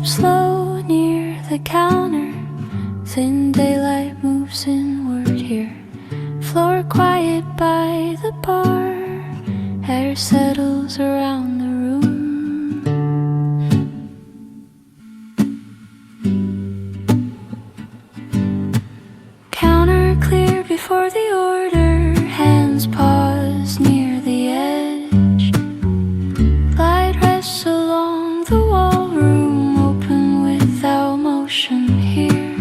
slow near the counter. Thin daylight moves inward here. Floor quiet by the bar. Air settles around the room. Counter clear before the order. Hands pause near the edge. Light rests along the wall. Room open without motion here.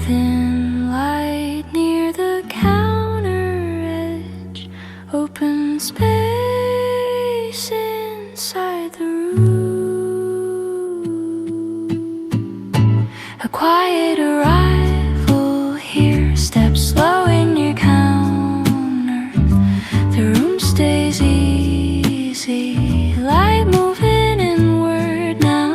Thin light near the counter edge. Open space inside the room. A quiet arrival here. Step slow in your counter. The room stays easy. Light moving inward now.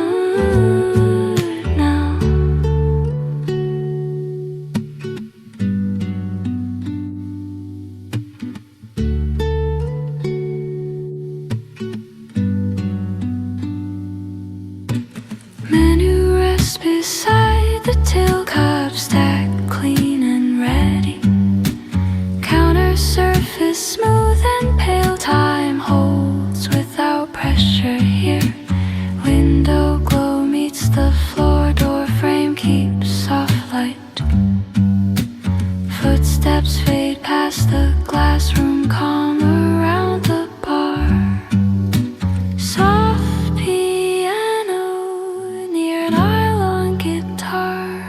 Menu rests beside the tail cup, stacked clean and ready. Counter surface smooth and pale. Time holds without pressure here. Window glow meets the floor. Door frame keeps soft light. Footsteps fade past the glass. Room calm around the bar. Soft piano near nylon guitar.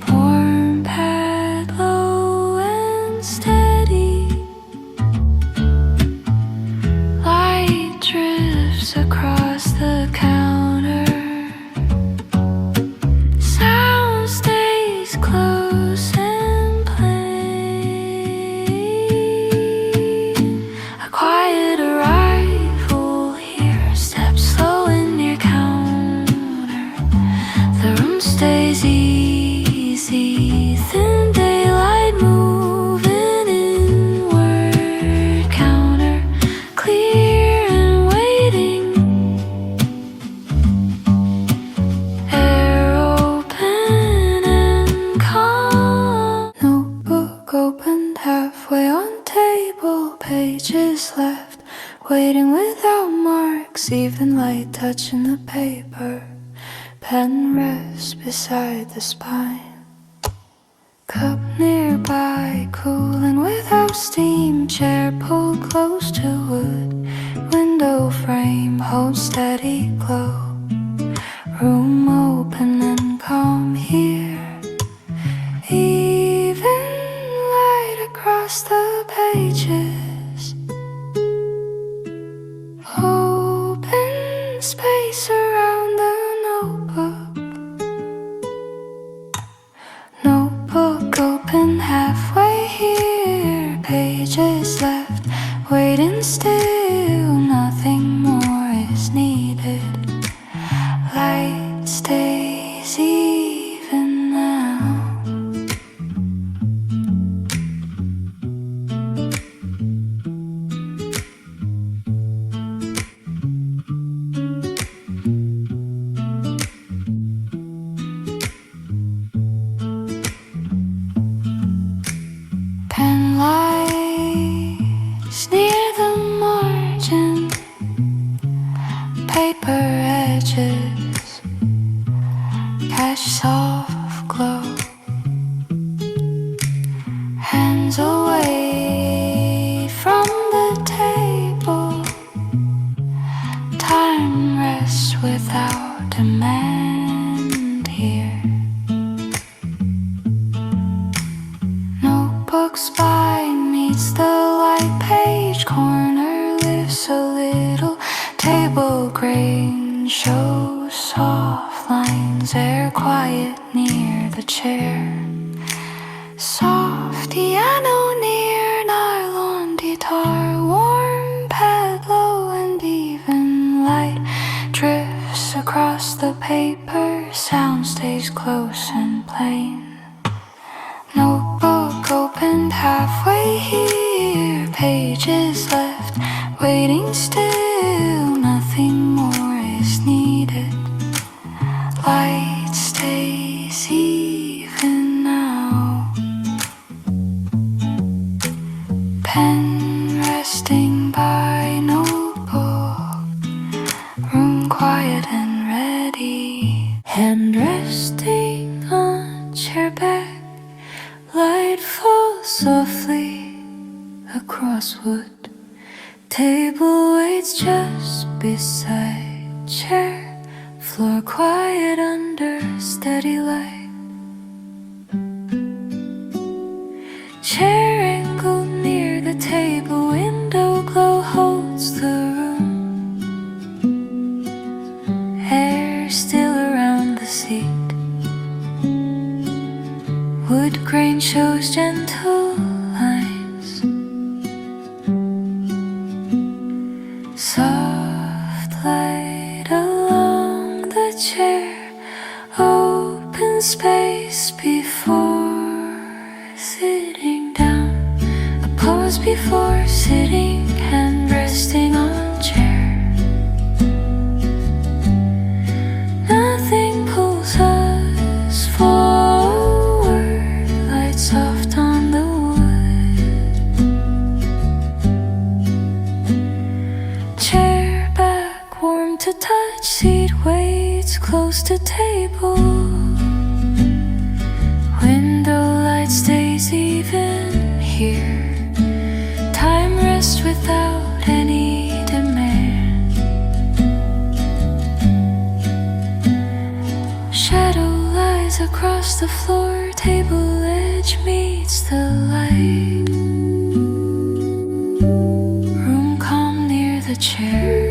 Warm pad, low and steady. Light drifts across the counter. Sound stays close and plain. A quiet arrival here. Step slow in your counter. The room stays easy. Thin daylight moving inward. Counter clear and waiting. Air open and calm. Notebook opened halfway on table. Pages left waiting without marks. Even light touching the paper. Pen rests beside the spine. Cup nearby, cooling without steam. Chair pulled close to wood. Window frame holds steady glow. Room open and calm here. Even light across the pages. Open space around the notebook. Notebook open halfway here. Pages left waiting still. Nothing more is needed. Light stays even now. Pen lies near the margin. Paper edges catch soft glow. Hands away from the table. Time rests without demand here. Notebook spine meets the light page. Corner lifts a little. Table grain shows soft lines. Air quiet near the chair. Soft piano near nylon guitar. Warm pad, low and even light drifts across the paper. Sound stays close and plain. Notebook opened halfway here. Pages left waiting still. Nothing more is needed. pen resting by notebook, room quiet and ready, hand resting on chair back, light falls softly across wood, table waits just beside chair, floor quiet under steady light. Chair angled near the table, window glow holds the room. Hair still around the seat. Wood grain shows gentle lines. Soft light along the chair, open space before sitting down, a pause before sitting, hand resting on chair. Nothing pulls us forward, light soft on the wood. Chair back, warm to touch, seat waits close to table. Window light stays even here. Time rests without any demand. Shadow lies across the floor, table edge meets the light. Room calm near the chair.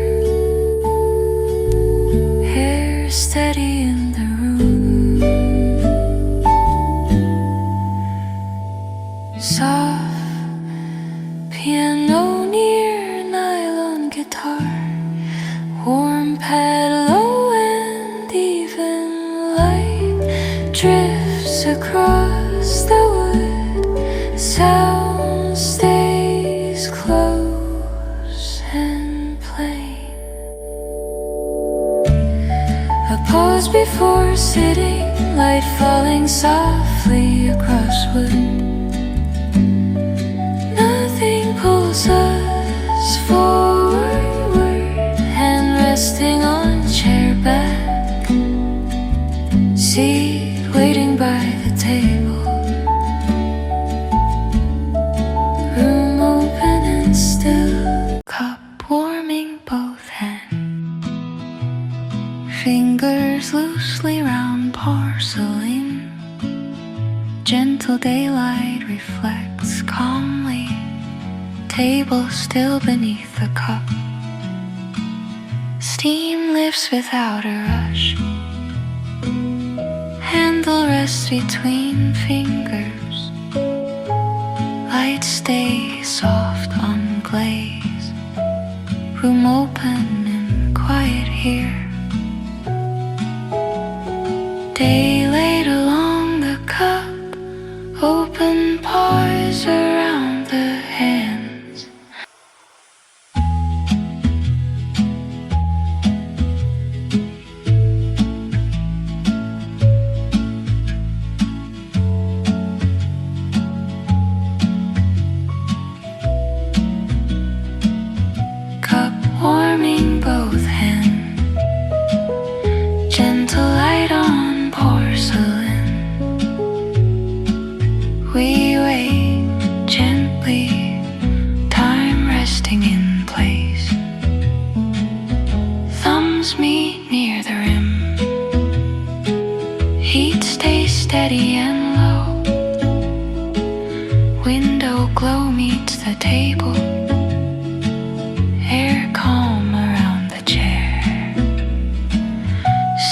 Hair steady in the room. Soft piano near nylon guitar, warm pad low and even light drifts across the wood. Sound stays close and plain. A pause before sitting, light falling softly across wood. Pulls us forward, hand resting on chair back, seat waiting by the table, room open and still, cup warming both hands, fingers loosely round porcelain, gentle daylight reflects calmly, table still beneath the cup. Steam lifts without a rush. Handle rests between fingers. Light stays soft on glaze. Room open and quiet here. Daylight along the cup. Open pause around the hand. Warming both hands, gentle light on porcelain. We wait gently, time resting in place. Thumbs meet near the rim. Heat stays steady and low. Window glow meets the table. Calm around the chair.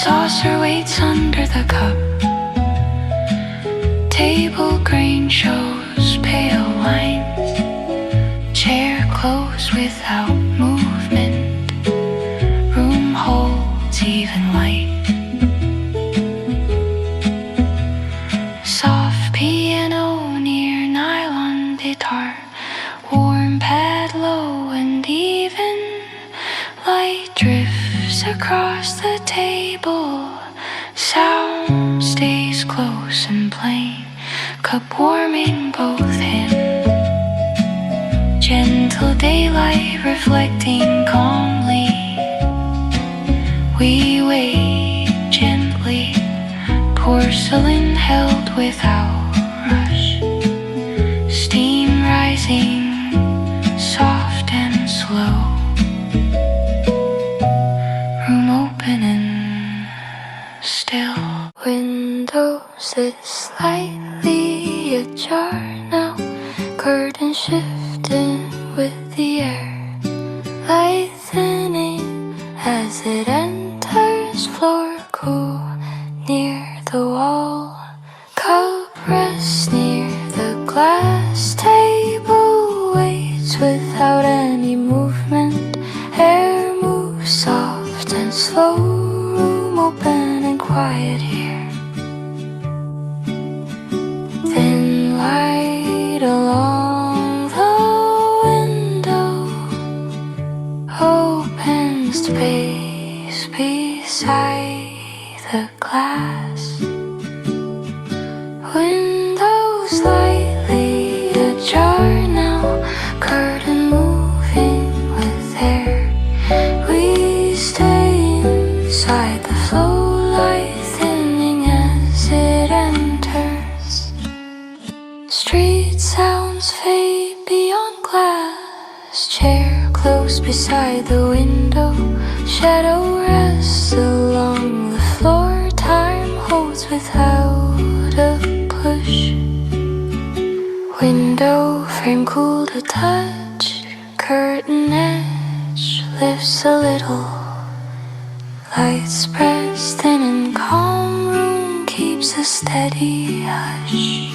Saucer waits under the cup. Table grain shows pale lines. Chair closed without movement. Room holds even light. Soft piano near nylon guitar. Warm pad low and even. Light drifts across the table. Sound stays close and plain. Cup warming both hands. daylight reflecting calmly. We wait gently, porcelain held without rush, steam rising soft and slow, room open and still. Windows lit slightly ajar now, curtain shifting with the air, light thinning as it enters, floor cool near the wall, cup rests near the glass table, waits without any movement, air moves soft and slow, room open and quiet here. Thin light along the window, open space beside the glass. Windows slightly ajar now, curtain moving with air. We stay inside the flow, light thinning as it enters. Street sounds fade beyond glass, chair close beside the window, shadow rests along the floor, time holds without a push. Window frame cool to touch, curtain edge lifts a little, light spreads thin and calm, room keeps a steady hush.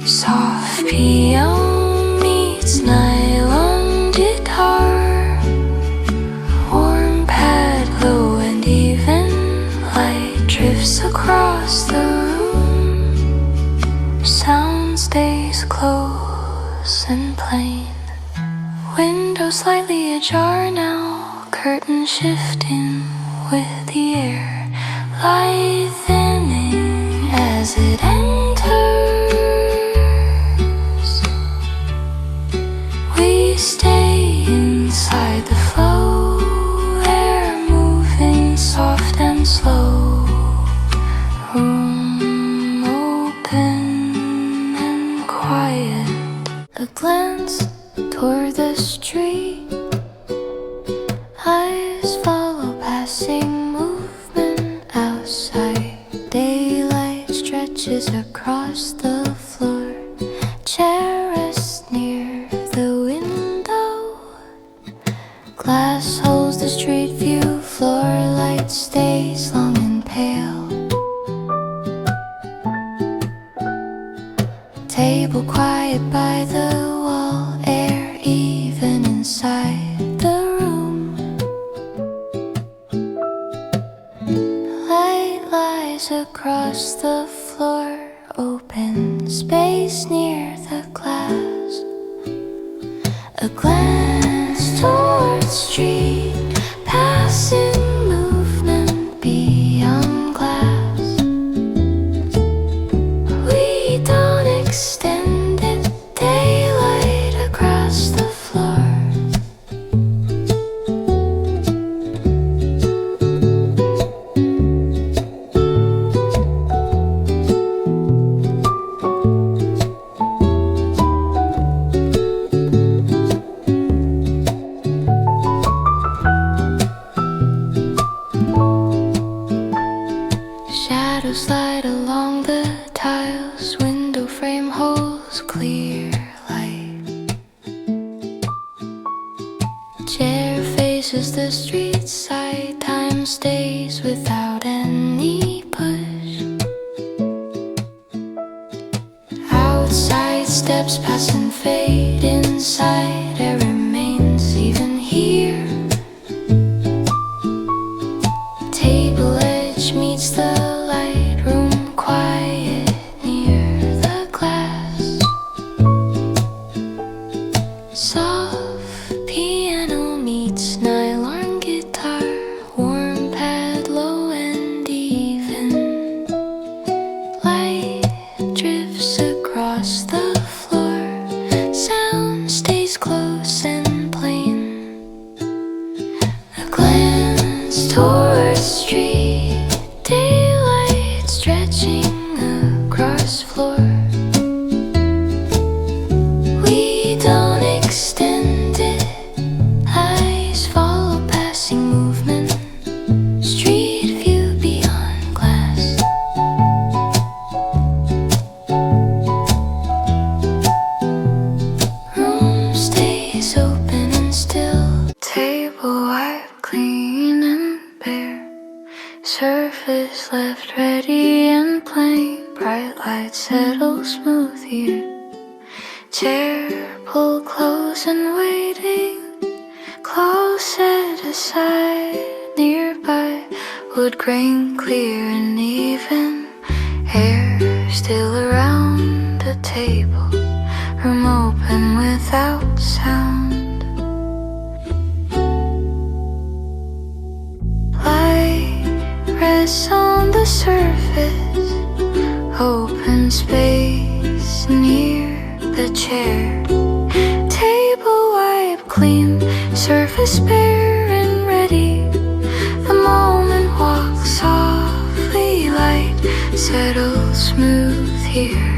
Soft piano meets nylon guitar, warm pad low and even, light drifts across the room, sound stays close and plain. Window slightly ajar now, curtain shifting with the air, light thinning as it enters. We stay inside the flow, air moving soft and slow, room open and quiet. A glance toward the street, eyes follow passing movement outside. Daylight stretches across the floor, chair rests near the window, glass holds the street view, floor light stays long and pale. Table quiet by the wall, air even inside the room. Light lies across the floor, open space near the glass. A glance towards street, passing movement beyond glass. We don't extend it, daylight across the floor. Shadows slide along the tiles, window frame holds clear light. Chair faces the street side, time stays without any push. Outside steps pass and fade, inside air remains even here. Table edge meets the light, room quiet near the glass. Soft piano meets nylon guitar, warm pad low and even, light drifts across the floor, sound stays close ready and plain. Bright light settle smooth here. Chair pulled close and waiting. Clothes set aside nearby. Wood grain clear and even. Air still around the table. Room open without sound. Light rests on the surface. Open space near the chair. Table wipe clean. Surface bare and ready. The moment walks softly. Light settles smooth here.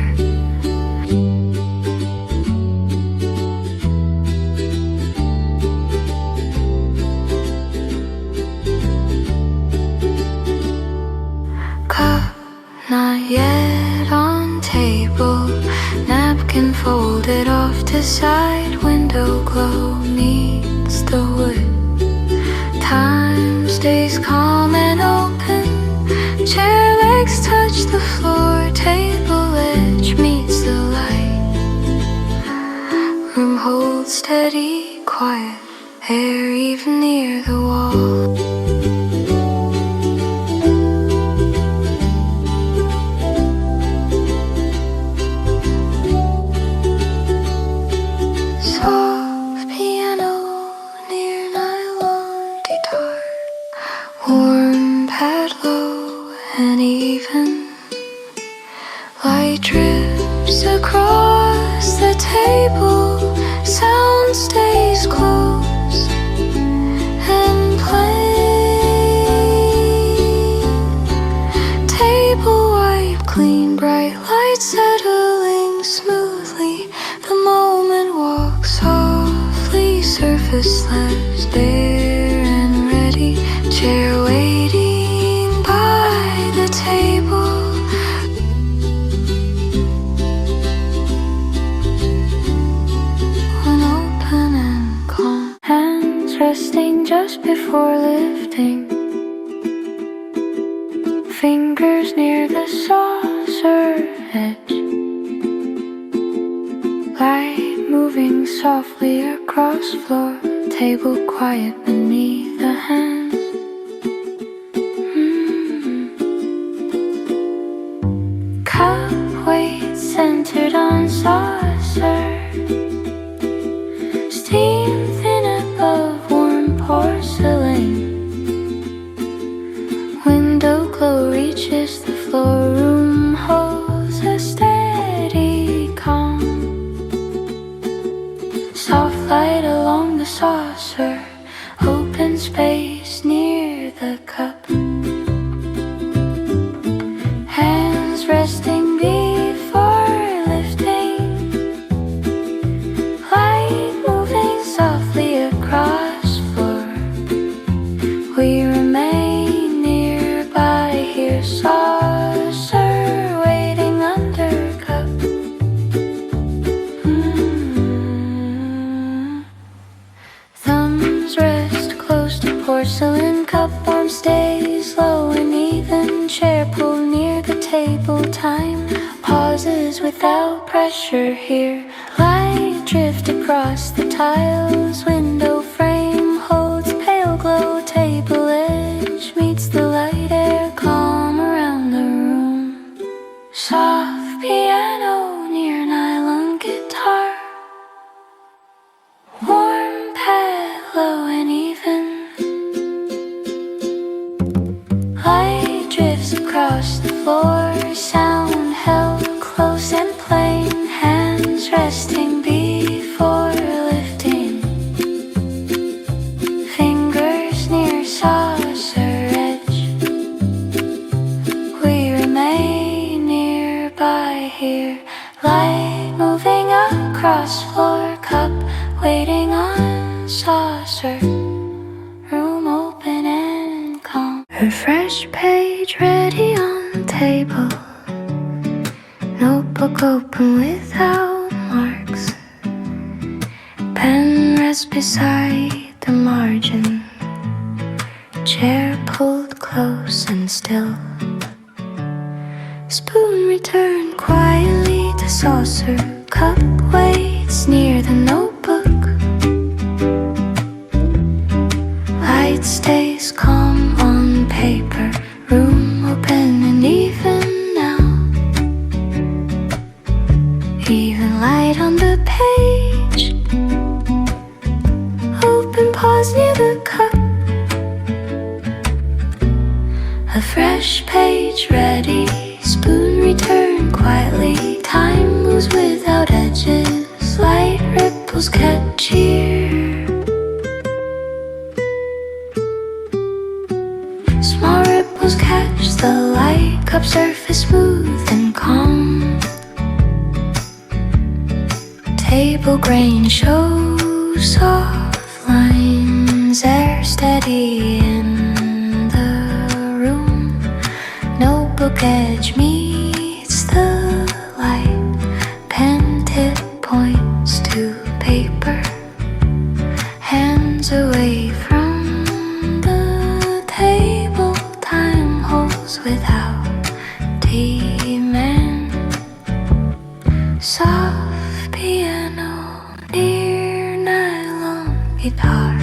Cup not yet on table. Napkin folded off to side. Window glow meets the wood. Time stays calm and open. Chair legs touch the floor. Table edge meets the light. Room holds steady, quiet. Air even near the wall. Soft piano near nylon guitar. Warm pad low and even. Light drips across the table. Sound stays close and plain. Table wipe clean. Bright light settling smoothly. The moment walks softly. Surface left bare and ready. Chair waiting by the table. One open and calm. Hands resting just before lifting. Fingers near the saucer edge. Light moving softly across floor. Table quiet beneath the hands. Cup weight centered on saucer. Steam thin above warm porcelain. Window glow reaches the floor. Room holds a steady calm. Soft light along the saucer. Open space near the cup. Hands resting before lifting. Light moving softly across floor. We remain nearby here. Saucer waiting under cup. Thumbs rest close to porcelain cup. Arm stays low and even. Chair pulled near the table. Time pauses without pressure here. Light drift across the tiles. Window frame holds pale glow. Table edge meets the light. Air calm around the room. Soft piano near nylon guitar. Warm pad low and even. Light drifts across the floor. Sound held close and plain. Hands resting before lifting. Fingers near saucer edge. We remain nearby here. Light moving across floor. Cup waiting on saucer. Room open and calm. A fresh page ready on table. Notebook open without marks. Pen rests beside the margin. Chair pulled close and still. Spoon returned quietly to saucer. Cup waits near the notebook. Light stays calm on paper. Room open and even now. Even light on the page. Open pause near the cup. A fresh page ready. Spoon returned quietly. Time moves without edges. Light ripples catch here. Small ripples catch the light. Cup surface smooth and calm. Table grain shows soft lines. Air steady in the room. Notebook edge meets the light. Pen tip points to paper. Hands away from the table. Time holds without demand. Soft piano near nylon guitar.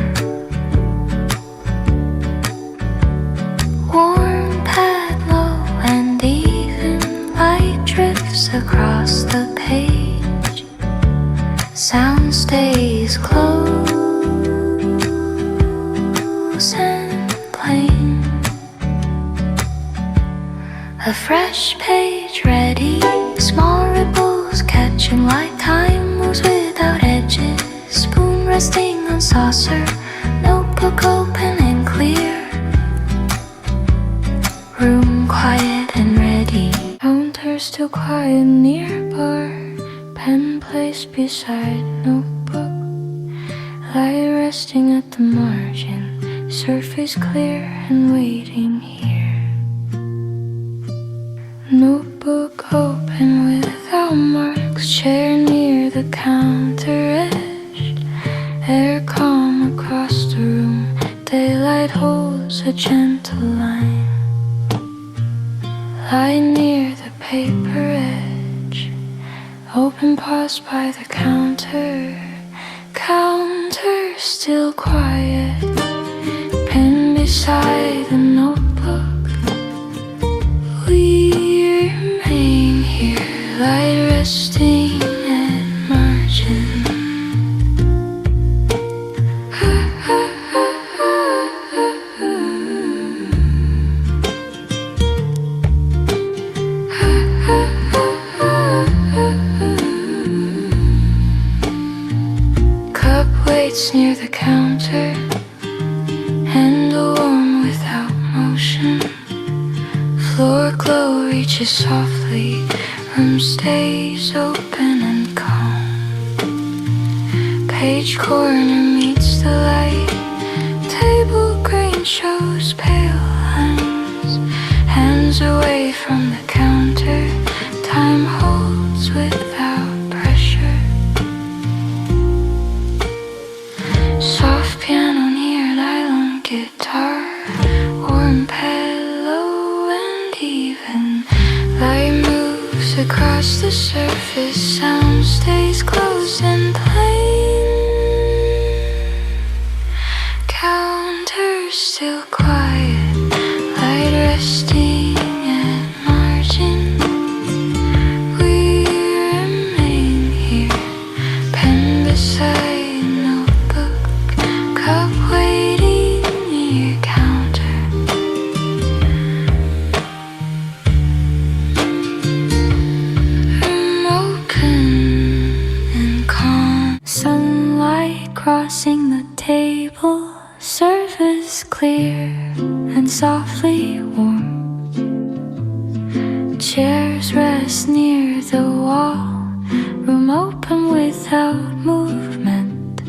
Warm pad low and even light drifts across the page. Sound stays close and plain. A fresh page ready. Small ripples catching light. Time moves without edges. Spoon resting on saucer. Notebook open and clear. Room quiet and ready. Counter still quiet near bar. Pen placed beside notebook. Light resting at the margin. Surface clear and waiting here. Notebook open without marks. Chair near the counter edge. Air calm across the room. Daylight holds a gentle line. Light near the paper edge. Open pause by the counter. Counter still quiet. Pen beside the notebook. We remain here. Light resting at margin. Cup waits near the counter. Handle warm without motion. Floor glow reaches softly. Room stays open and calm. Page corner meets the light. Table grain shows pale lines. Hands away from the counter. Time holds without pressure. Soft piano near nylon guitar. Warm pillow and even light moves across the surface. Sound stays close and plain. Counter still quiet. Light resting at margin. We remain here. Pen beside notebook. Cup waiting near counter. Room open and calm. Sunlight crossing the table. Surface clear and softly warm. Chairs rest near the wall. Room open without movement.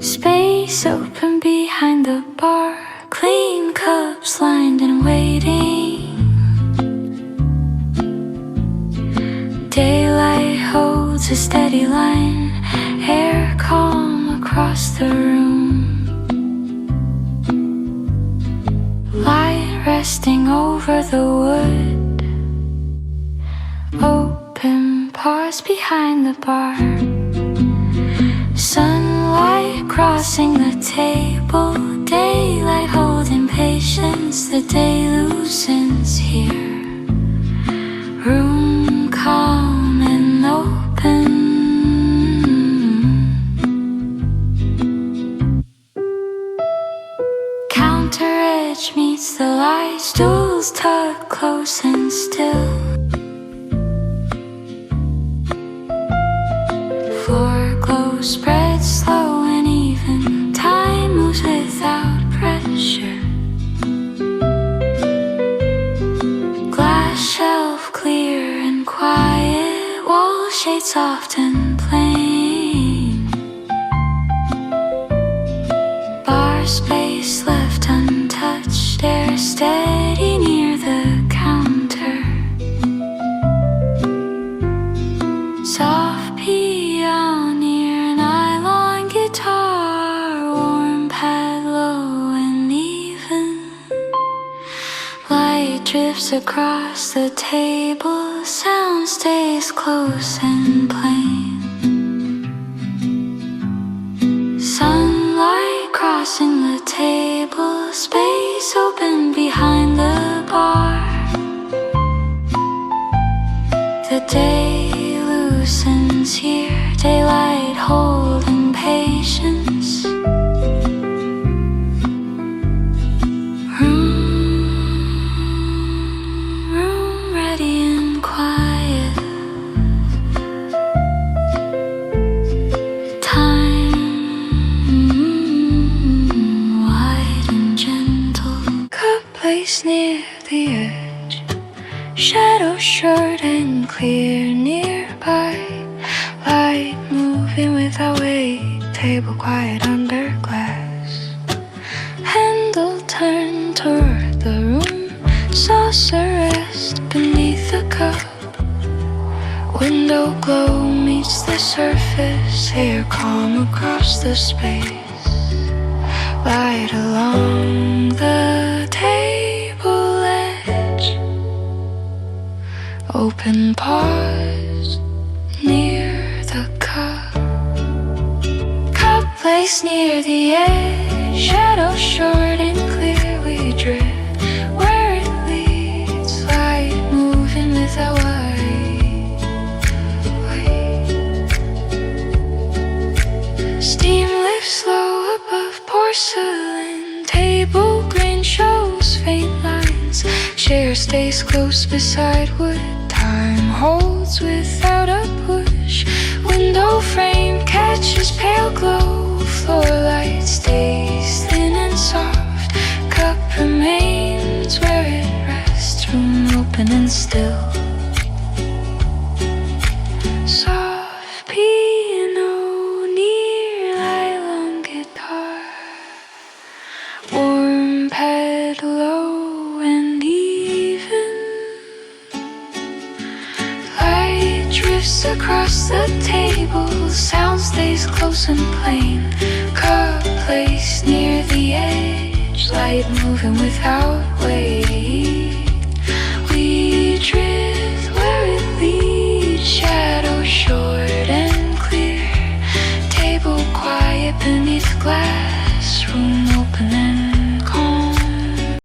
Space open behind the bar. Clean cups lined and waiting. Daylight holds a steady line. Air calm across the room. Light resting over the wood. Open pause behind the bar. Sunlight crossing the table. Daylight holding patience. The day loosens here. Room calm and open. Counter edge meets the light. Stools tucked close and still. Floor glow spreads slow and even. Time moves without pressure. Glass shelf clear and quiet. Wall shade soft and plain. Bar space left untouched. Air steady near the counter. Soft pioneer nylon guitar. Warm pad low and even. Light drifts across the table. Sound stays close and plain. Sunlight crossing the table. Space open behind the bar. The day loosens here. Daylight holding patience. Room ready and quiet. Time wide and gentle. Cup placed near the edge. Shadow short and clear nearby. Light moving without weight. Table quiet under glass. Handle turned toward the room. Saucer rest beneath the cup. Window glow meets the surface. Air calm across the space. Light along the table edge. Open pause near the cup. Cup placed near the edge. Shadow short and clear. We drift where it leads. Light moving without weight. Steam lifts slow above porcelain. Table grain shows faint lines. Chair stays close beside wood. Time holds without a push. Window frame catches pale glow. Floor light stays thin and soft. Cup remains where it rests. Room open and still. Soft piano near nylon guitar. Warm pad low and even. Light drifts across the table. Sound stays close and plain. Cup placed near the edge. Light moving without weight.